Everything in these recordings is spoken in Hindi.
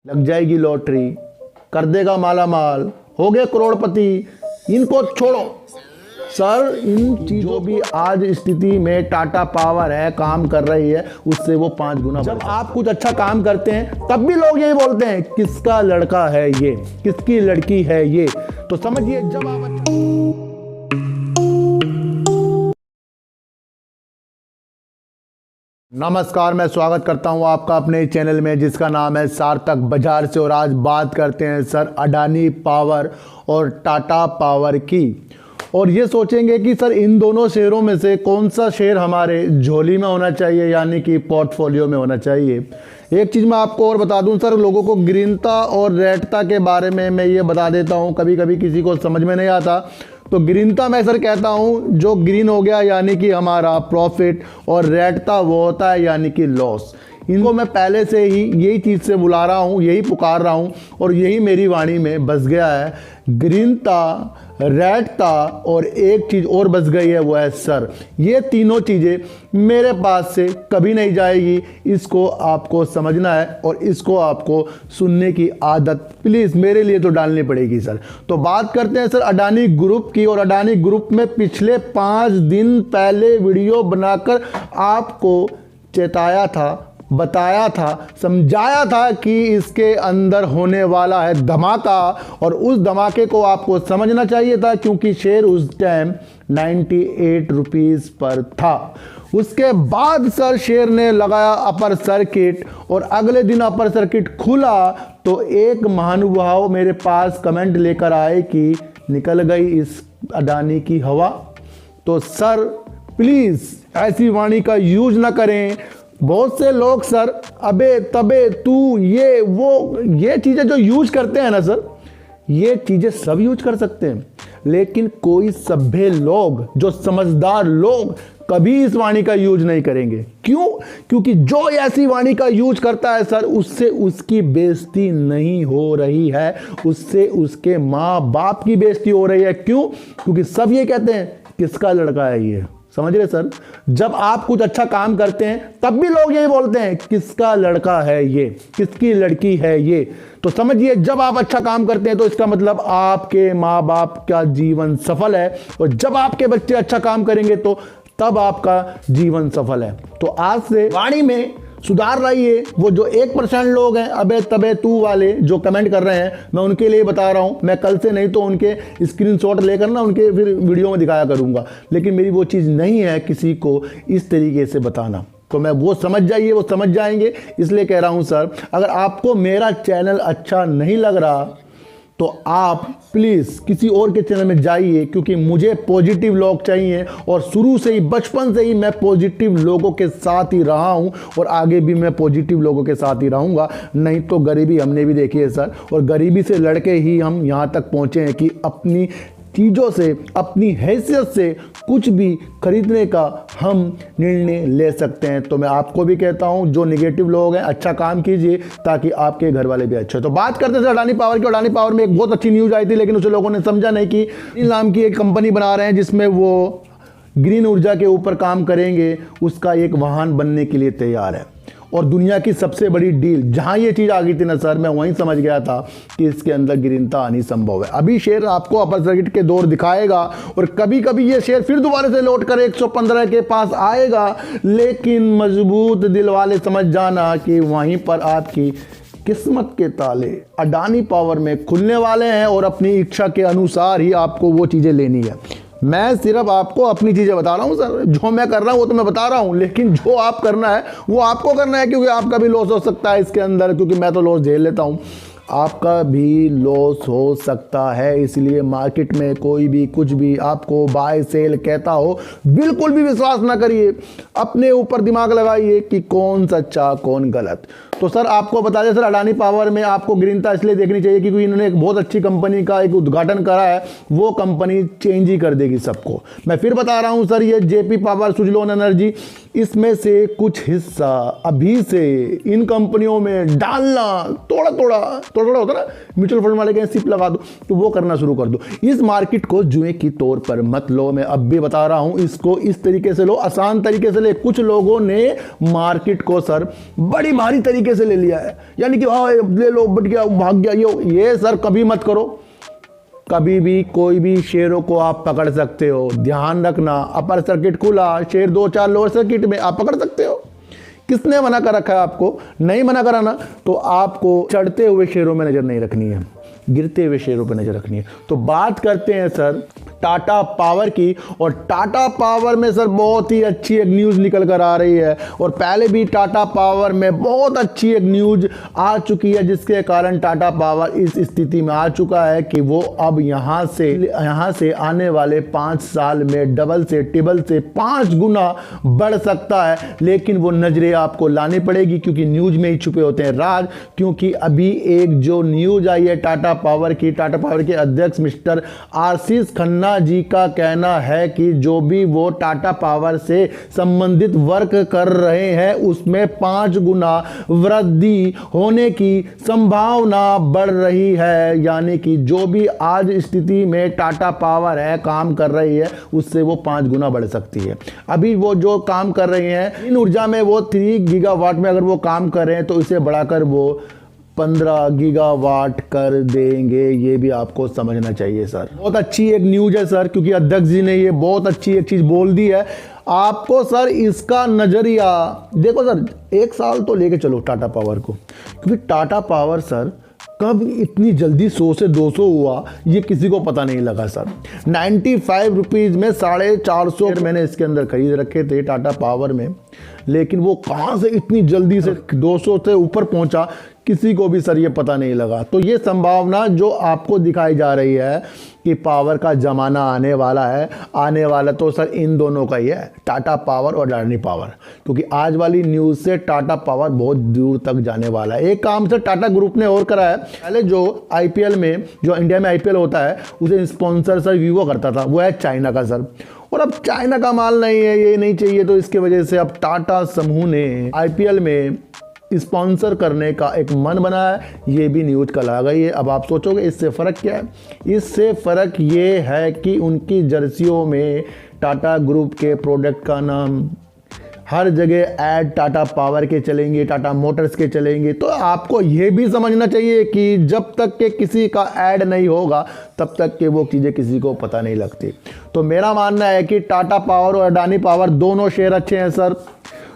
लग जाएगी लॉटरी, कर देगा माला माल, हो गए करोड़पति। इनको छोड़ो सर, इन चीज़ों भी आज स्थिति में टाटा पावर है, काम कर रही है, उससे वो 5 गुना। जब आप कुछ अच्छा काम करते हैं तब भी लोग यही बोलते हैं किसका लड़का है ये, किसकी लड़की है ये। तो समझिए जब आप नमस्कार, मैं स्वागत करता हूं आपका अपने चैनल में जिसका नाम है सार्थक बाजार से। और आज बात करते हैं सर अडानी पावर और टाटा पावर की। और ये सोचेंगे कि सर इन दोनों शेयरों में से कौन सा शेयर हमारे झोली में होना चाहिए, यानी कि पोर्टफोलियो में होना चाहिए। एक चीज़ मैं आपको और बता दूं सर, लोगों को ग्रीनता और रेडता के बारे में मैं ये बता देता हूं, कभी कभी किसी को समझ में नहीं आता। तो ग्रीनता मैं सर कहता हूं जो ग्रीन हो गया यानी कि हमारा प्रॉफिट, और रेडता वो होता है यानी कि लॉस। इनको मैं पहले से ही यही चीज़ से बुला रहा हूँ, यही पुकार रहा हूँ और यही मेरी वाणी में बस गया है। ग्रीनता, रेडता और एक चीज़ और बस गई है, वो है सर। ये तीनों चीज़ें मेरे पास से कभी नहीं जाएगी। इसको आपको समझना है और इसको आपको सुनने की आदत प्लीज़ मेरे लिए तो डालनी पड़ेगी सर। तो बात करते हैं सर अडानी ग्रुप की। और अडानी ग्रुप में पिछले 5 दिन पहले वीडियो बनाकर आपको चेताया था, बताया था, समझाया था कि इसके अंदर होने वाला है धमाका। और उस धमाके को आपको समझना चाहिए था क्योंकि शेयर उस टाइम 98 रुपीज़ पर था। उसके बाद सर शेयर ने लगाया अपर सर्किट और अगले दिन अपर सर्किट खुला तो एक महानुभाव मेरे पास कमेंट लेकर आए कि निकल गई इस अडानी की हवा। तो सर प्लीज़ ऐसी वाणी का यूज ना करें। बहुत से लोग सर अबे तबे तू ये वो ये चीज़ें जो यूज करते हैं ना सर, ये चीज़ें सब यूज कर सकते हैं, लेकिन कोई सभ्य लोग, जो समझदार लोग कभी इस वाणी का यूज नहीं करेंगे। क्यों? क्योंकि जो ऐसी वाणी का यूज करता है सर, उससे उसकी बेइज्जती नहीं हो रही है, उससे उसके माँ बाप की बेइज्जती हो रही है। क्यों? क्योंकि सब ये कहते हैं किसका लड़का है ये। समझ रहे सर, जब आप कुछ अच्छा काम करते हैं तब भी लोग यही बोलते हैं किसका लड़का है ये, किसकी लड़की है ये। तो समझिए जब आप अच्छा काम करते हैं तो इसका मतलब आपके माँ बाप का जीवन सफल है, और जब आपके बच्चे अच्छा काम करेंगे तो तब आपका जीवन सफल है। तो आज से वाणी में सुधार लाइए। वो जो 1% लोग हैं अबे तबे तू वाले जो कमेंट कर रहे हैं, मैं उनके लिए बता रहा हूं। मैं कल से नहीं तो उनके स्क्रीनशॉट लेकर ना उनके फिर वीडियो में दिखाया करूंगा, लेकिन मेरी वो चीज़ नहीं है किसी को इस तरीके से बताना। तो मैं वो समझ जाइए, वो समझ जाएंगे, इसलिए कह रहा हूं सर अगर आपको मेरा चैनल अच्छा नहीं लग रहा तो आप प्लीज़ किसी और के चैनल में जाइए, क्योंकि मुझे पॉजिटिव लोग चाहिए। और शुरू से ही, बचपन से ही मैं पॉजिटिव लोगों के साथ ही रहा हूं और आगे भी मैं पॉजिटिव लोगों के साथ ही रहूंगा। नहीं तो गरीबी हमने भी देखी है सर, और गरीबी से लड़के ही हम यहाँ तक पहुँचे हैं कि अपनी चीज़ों से, अपनी हैसियत से कुछ भी खरीदने का हम निर्णय ले सकते हैं। तो मैं आपको भी कहता हूं जो नेगेटिव लोग हैं अच्छा काम कीजिए ताकि आपके घर वाले भी अच्छे। तो बात करते हैं अडानी पावर की। अडानी पावर में एक बहुत अच्छी न्यूज़ आई थी, लेकिन उसे लोगों ने समझा नहीं कि इस नाम की एक कंपनी बना रहे हैं जिसमें वो ग्रीन ऊर्जा के ऊपर काम करेंगे, उसका एक वाहन बनने के लिए तैयार है। और दुनिया की सबसे बड़ी डील, जहां ये चीज़ आ गई थी ना सर, मैं वहीं समझ गया था कि इसके अंदर ग्रीनता आनी संभव है। अभी शेयर आपको अपर सर्किट के दौर दिखाएगा और कभी कभी ये शेयर फिर दोबारा से लौट कर 115 के पास आएगा, लेकिन मजबूत दिल वाले समझ जाना कि वहीं पर आपकी किस्मत के ताले अडानी पावर में खुलने वाले हैं और अपनी इच्छा के अनुसार ही आपको वो चीज़ें लेनी है। मैं सिर्फ आपको अपनी चीज़ें बता रहा हूँ सर, जो मैं कर रहा हूँ वो तो मैं बता रहा हूँ, लेकिन जो आप करना है वो आपको करना है, क्योंकि आपका भी लॉस हो सकता है इसके अंदर, क्योंकि मैं तो लॉस झेल लेता हूँ, आपका भी लॉस हो सकता है। इसलिए मार्केट में कोई भी कुछ भी आपको बाय सेल कहता हो बिल्कुल भी विश्वास ना करिए, अपने ऊपर दिमाग लगाइए कि कौन सच्चा कौन गलत। तो सर आपको बता दें सर अडानी पावर में आपको ग्रीनता इसलिए देखनी चाहिए क्योंकि इन्होंने एक बहुत अच्छी कंपनी का एक उद्घाटन करा है, वो कंपनी चेंज ही कर देगी सबको। मैं फिर बता रहा हूं सर, ये जेपी पावर, सुजलोन एनर्जी, इसमें से कुछ हिस्सा अभी से इन कंपनियों में डालना, थोड़ा थोड़ा होता ना, म्यूचुअल फंड वाले कहें सिप लगा दो, तो वो करना शुरू कर दो। इस मार्केट को जुए की तौर पर मत लो, मैं अब भी बता रहा हूं, इसको इस तरीके से लो, आसान तरीके से ले। कुछ लोगों ने मार्केट को सर बड़ी भारी तरीके तरीके से ले लिया है, यानी कि हाँ ले लो बट गया भाग गया, ये सर कभी मत करो। कभी भी कोई भी शेयरों को आप पकड़ सकते हो, ध्यान रखना। अपर सर्किट खुला, शेयर 2-4 लोअर सर्किट में आप पकड़ सकते हो। किसने मना कर रखा है आपको? नहीं मना करा ना, तो आपको चढ़ते हुए शेयरों में नजर नहीं रखनी है, गिरते हुए शेयरों पर नजर रखनी है। तो बात करते हैं सर टाटा पावर की, और टाटा पावर में सर बहुत ही अच्छी एक न्यूज़ निकल कर आ रही है, और पहले भी टाटा पावर में बहुत अच्छी एक न्यूज़ आ चुकी है, जिसके कारण टाटा पावर इस स्थिति में आ चुका है कि वो अब यहाँ से आने वाले 5 साल में डबल से टिबल से 5 गुना बढ़ सकता है। लेकिन वो नजरें आपको लानी पड़ेगी, क्योंकि न्यूज़ में ही छुपे होते हैं राज। क्योंकि अभी एक जो न्यूज़ आई है टाटा पावर के अध्यक्ष मिस्टर आशीष खन्ना जी का कहना है कि जो भी वो टाटा पावर से संबंधित वर्क कर रहे हैं उसमें 5 गुना वृद्धि होने की संभावना बढ़ रही है। यानी कि जो भी आज स्थिति में टाटा पावर है काम कर रही है, उससे वो 5 गुना बढ़ सकती है। अभी वो जो काम कर रहे हैं इन ऊर्जा में, वो 3 गीगावाट में अगर वो काम कर रहे हैं, तो इसे बढ़ाकर वो 15 गीगावाट कर देंगे। ये भी आपको समझना चाहिए सर। बहुत अच्छी एक न्यूज़ है सर, क्योंकि अध्यक्ष जी ने ये बहुत अच्छी एक चीज़ बोल दी है आपको। सर इसका नज़रिया देखो सर, 1 साल तो लेके चलो टाटा पावर को, क्योंकि टाटा पावर सर कब इतनी जल्दी 100 से 200 हुआ ये किसी को पता नहीं लगा सर। 95 रुपीज़ में 450 मैंने इसके अंदर खरीद रखे थे टाटा पावर में, लेकिन वो कहाँ से इतनी जल्दी से 200 से ऊपर पहुंचा किसी को भी सर ये पता नहीं लगा। तो ये संभावना जो आपको दिखाई जा रही है कि पावर का ज़माना आने वाला है, आने वाला तो सर इन दोनों का ही है, टाटा पावर और अडानी पावर। क्योंकि आज वाली न्यूज़ से टाटा पावर बहुत दूर तक जाने वाला है। एक काम सर टाटा ग्रुप ने और करा है, पहले जो आईपीएल में, जो इंडिया में आईपीएल होता है उसे स्पॉन्सर सर वीवो करता था, वो है चाइना का सर। और अब चाइना का माल नहीं है, ये नहीं चाहिए, तो इसके वजह से अब टाटा समूह ने आईपीएल में स्पॉन्सर करने का एक मन बनाया है। ये भी न्यूज़ कल आ गई है। अब आप सोचोगे इससे फ़र्क क्या है? इससे फ़र्क ये है कि उनकी जर्सियों में टाटा ग्रुप के प्रोडक्ट का नाम, हर जगह ऐड टाटा पावर के चलेंगे, टाटा मोटर्स के चलेंगे। तो आपको ये भी समझना चाहिए कि जब तक के किसी का ऐड नहीं होगा तब तक के वो चीज़ें किसी को पता नहीं लगती। तो मेरा मानना है कि टाटा पावर और अडानी पावर दोनों शेयर अच्छे हैं सर।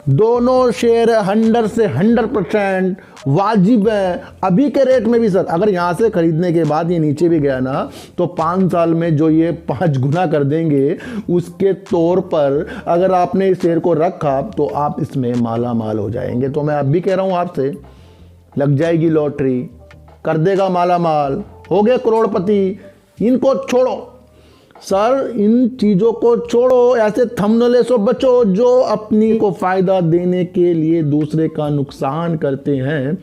दोनों शेयर 100 से 100% वाजिब है अभी के रेट में भी सर। अगर यहाँ से खरीदने के बाद ये नीचे भी गया ना, तो 5 साल में जो ये 5 गुना कर देंगे, उसके तौर पर अगर आपने इस शेयर को रखा तो आप इसमें माला माल हो जाएंगे। तो मैं अब भी कह रहा हूँ आपसे, लग जाएगी लॉटरी, कर देगा माला माल, हो गए करोड़पति। इनको छोड़ो सर, इन चीज़ों को छोड़ो, ऐसे थंबनेल से बचो जो अपनी को फ़ायदा देने के लिए दूसरे का नुकसान करते हैं।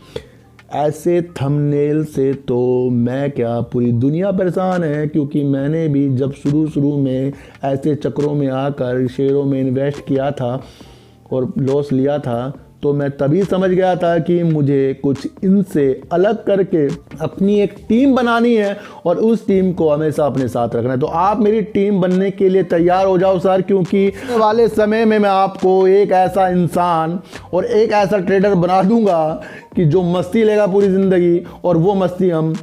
ऐसे थंबनेल से तो मैं क्या पूरी दुनिया परेशान है, क्योंकि मैंने भी जब शुरू में ऐसे चक्रों में आकर शेयरों में इन्वेस्ट किया था और लॉस लिया था, तो मैं तभी समझ गया था कि मुझे कुछ इनसे अलग करके अपनी एक टीम बनानी है और उस टीम को हमेशा अपने साथ रखना है। तो आप मेरी टीम बनने के लिए तैयार हो जाओ सर, क्योंकि आने वाले समय में मैं आपको एक ऐसा इंसान और एक ऐसा ट्रेडर बना दूंगा कि जो मस्ती लेगा पूरी ज़िंदगी। और वो मस्ती हम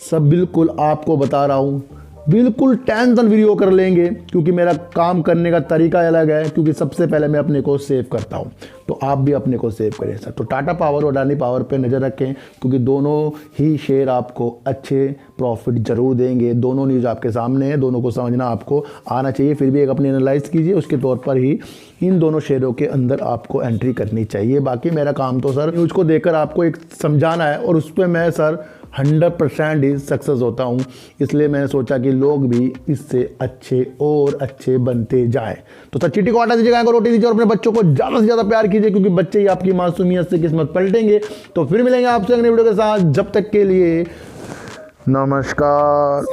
सब बिल्कुल आपको बता रहा हूँ, बिल्कुल टेंशन वीडियो कर लेंगे, क्योंकि मेरा काम करने का तरीका अलग है। क्योंकि सबसे पहले मैं अपने को सेव करता हूं, तो आप भी अपने को सेव करें सर। तो टाटा पावर और अडानी पावर पे नज़र रखें, क्योंकि दोनों ही शेयर आपको अच्छे प्रॉफिट जरूर देंगे। दोनों न्यूज़ आपके सामने है, दोनों को समझना आपको आना चाहिए। फिर भी एक अपनी एनालाइज कीजिए, उसके तौर पर ही इन दोनों शेयरों के अंदर आपको एंट्री करनी चाहिए। बाकी मेरा काम तो सर न्यूज़ को देखकर आपको एक समझाना है, और उस पर मैं सर 100% ही सक्सेस होता हूँ। इसलिए मैंने सोचा कि लोग भी इससे अच्छे और अच्छे बनते जाएं। तो सर चीटी को आटा दीजिएगा, रोटी दीजिए और अपने बच्चों को ज़्यादा से ज़्यादा प्यार कीजिए, क्योंकि बच्चे ही आपकी मासूमियत से किस्मत पलटेंगे। तो फिर मिलेंगे आपसे अगले वीडियो के साथ, जब तक के लिए नमस्कार।